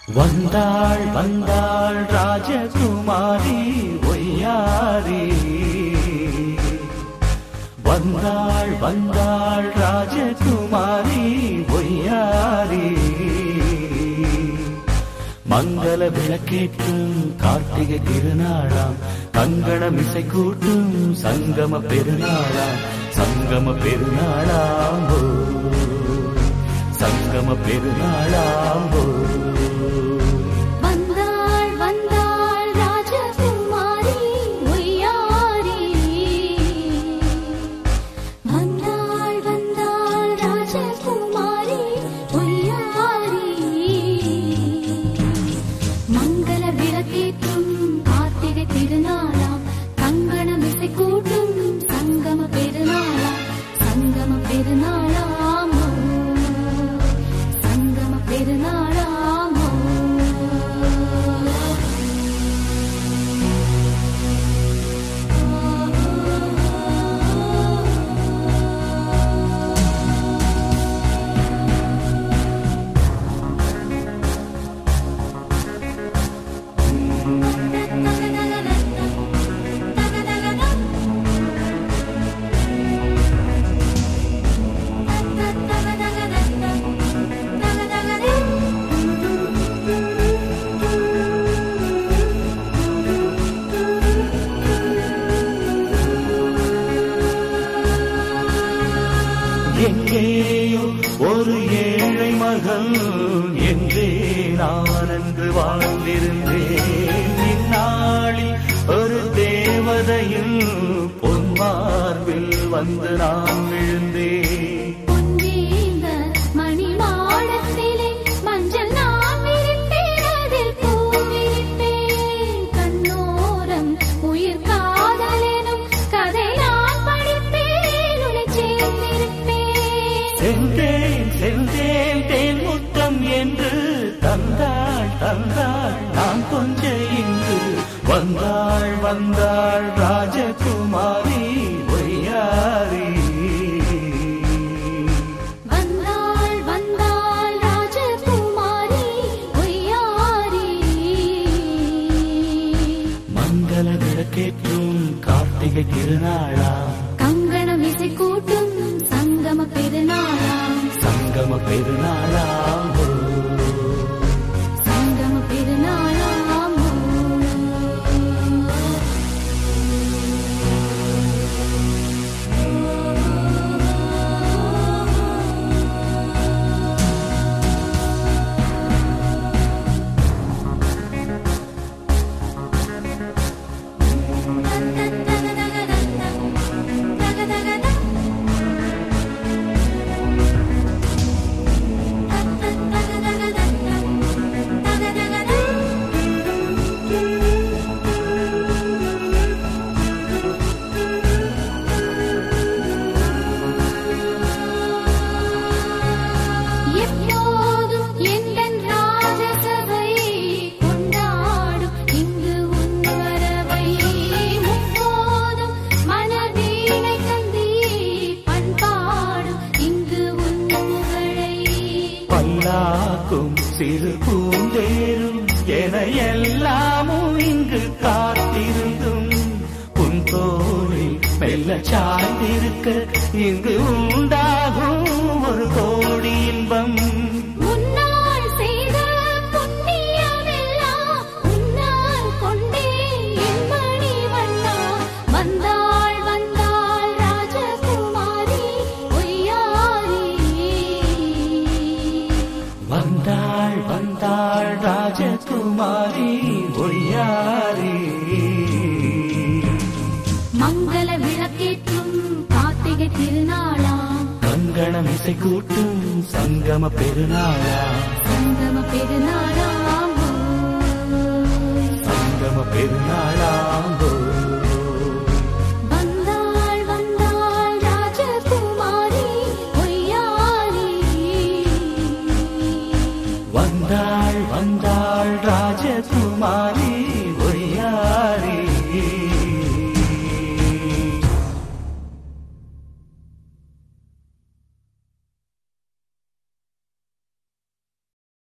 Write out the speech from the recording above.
வந்தாள் வந்தாள் ராஜகுமாரி ஒய்யாரி. வந்தாள் வந்தாள் ராஜகுமாரி ஒய்யாரி. மங்கள விளக்கேற்றும் கார்த்திகை திருநாளாம், கங்கணம் இசை கூட்டும் சங்கம பெருநாளாம். சங்கம பெருநாளாம்போ, சங்கம பெருநாளாம்போ. எங்கேயோ ஒரு ஏழை மகள் என்றே நான் அன்று வாழ்ந்திருந்தேன். இந்நாளில் ஒரு தேவதையில் பொன்மார்பில் வந்து நான் விழுந்தேன். செந்தேன் செந்தேன் தேன் முத்தம் என்று தந்தாள் தந்தாள் நான் கொஞ்ச இங்கு. வந்தாள் வந்தாள் ராஜகுமாரி ஒய்யாரி. வந்தாள் வந்தாள் ராஜகுமாரி ஒய்யாரி. மங்கள விளக்கேற்றும் கார்த்திகை திருநாளா, கங்கணம் இசை கூட்டும் சங்கம பெருநாளாம். சங்கம பெருநாளாம், சங்கம பெருநாளாம். பல்லாக்கும் சிறு பூந்தேரும் என எல்லாமும் இங்கு காத்திருந்தும் உன் தோளில் மெல்ல சாய்ந்திருக்க இங்கு உண்டாகும் ஒரு கோடி இன்பம். வந்தாள் வந்தாள் ராஜகுமாரி ஒய்யாரி. மங்கள விளக்கேற்றும் கார்த்திகை திருநாளாம், கங்கணம் இசை கூட்டும் சங்கம பெருநாளா. சங்கம பெருநாளாம், சங்கம பெருநாளாம். வந்தாள் வந்தாள் ராஜகுமாரி ஒய்யாரி. வந்தாள் வந்தாள் ராஜகுமாரி